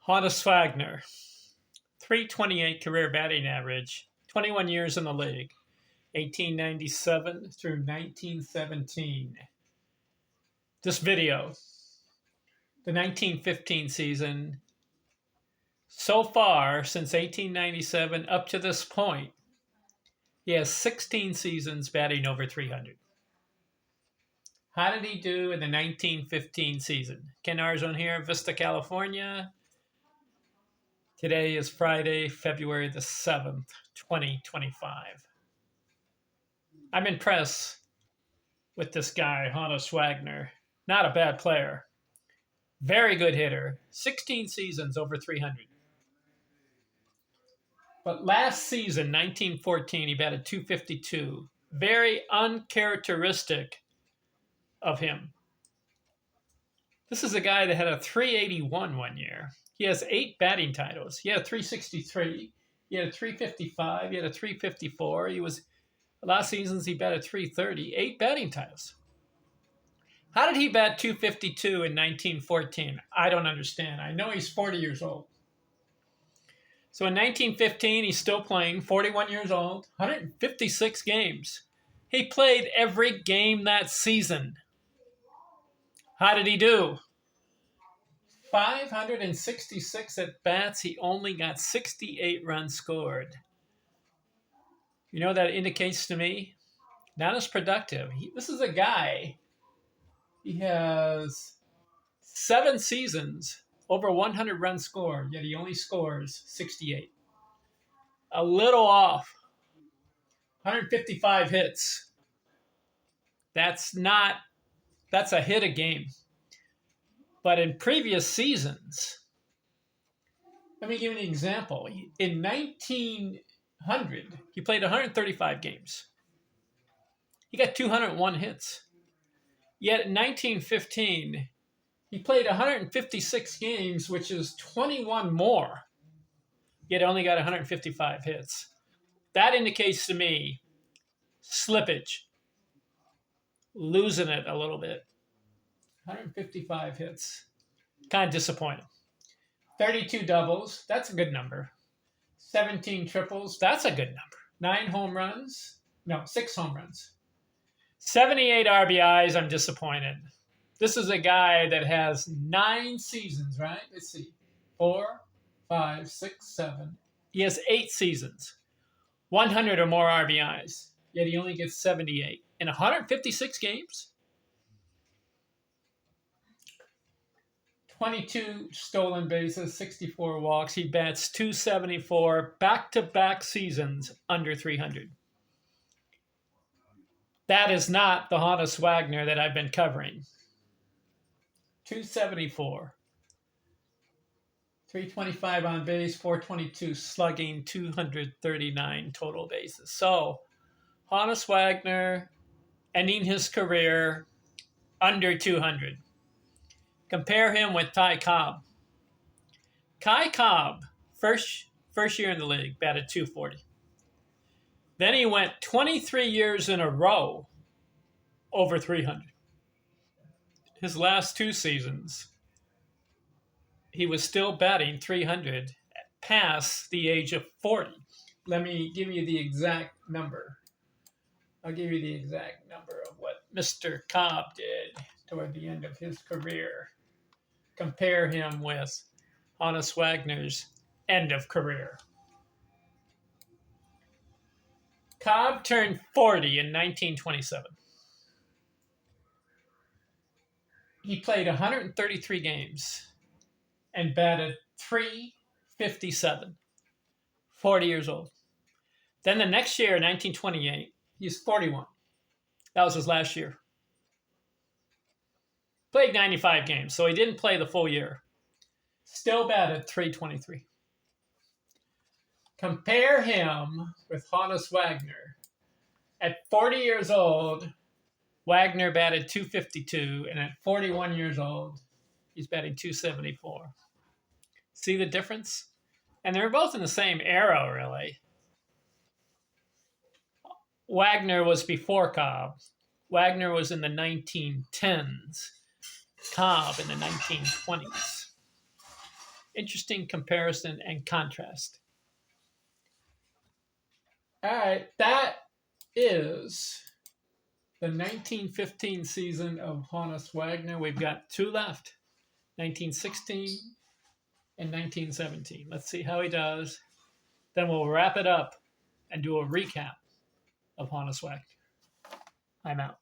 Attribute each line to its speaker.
Speaker 1: Honus Wagner, 328 career batting average, 21 years in the league, 1897 through 1917. This video, the 1915 season, so far since 1897 up to this point, he has 16 seasons batting over 300. How did he do in the 1915 season? Ken Arzon here, Vista, California. Today is Friday, February the 7th, 2025. I'm impressed with this guy, Honus Wagner. Not a bad player. Very good hitter. 16 seasons over 300. But last season, 1914, he batted 252. Very uncharacteristic of him. This is a guy that had a 381 one year. He has 8 batting titles. He had a 363. He had a 355. He had a 354. Last seasons he batted 330. 8 batting titles. How did he bat 252 in 1914? I don't understand. I know he's 40 years old. So in 1915, he's still playing, 41 years old, 156 games. He played every game that season. How did he do? 566 at bats. He only got 68 runs scored. You know what that indicates to me? Not as productive. This is a guy, he has 7 seasons, over 100 runs scored, yet he only scores 68. A little off. 155 hits. That's a hit a game. But in previous seasons, let me give you an example. In 1900, he played 135 games. He got 201 hits. Yet in 1915, he played 156 games, which is 21 more, yet only got 155 hits. That indicates to me slippage, losing it a little bit. 155 hits. Kind of disappointing. 32 doubles. That's a good number. 17 triples. That's a good number. 6 home runs. 78 RBIs. I'm disappointed. This is a guy that has 9 seasons, right? Let's see. 4, 5, 6, 7. He has 8 seasons. 100 or more RBIs. Yet he only gets 78. In 156 games? 22 stolen bases, 64 walks. He bats 274, back-to-back seasons under 300. That is not the Honus Wagner that I've been covering. 274. 325 on base, 422 slugging, 239 total bases. So, Honus Wagner ending his career under 200. Compare him with Ty Cobb. Ty Cobb, first year in the league, batted 240. Then he went 23 years in a row over 300. His last 2 seasons, he was still batting 300 past the age of 40. Let me give you the exact number. I'll give you the exact number of what Mr. Cobb did toward the end of his career. Compare him with Honus Wagner's end of career. Cobb turned 40 in 1927. He played 133 games and batted 357. 40 years old. Then the next year, 1928, he's 41. That was his last year. Played 95 games, so he didn't play the full year. Still batted 323. Compare him with Honus Wagner. At 40 years old, Wagner batted 252, and at 41 years old, he's batting 274. See the difference? And they're both in the same era, really. Wagner was before Cobb. Wagner was in the 1910s. Cobb in the 1920s. interesting comparison and contrast. All right, that is the 1915 season of Honus Wagner. We've got two left, 1916 and 1917. Let's see how he does. Then we'll wrap it up and do a recap of Honus Wagner. I'm out.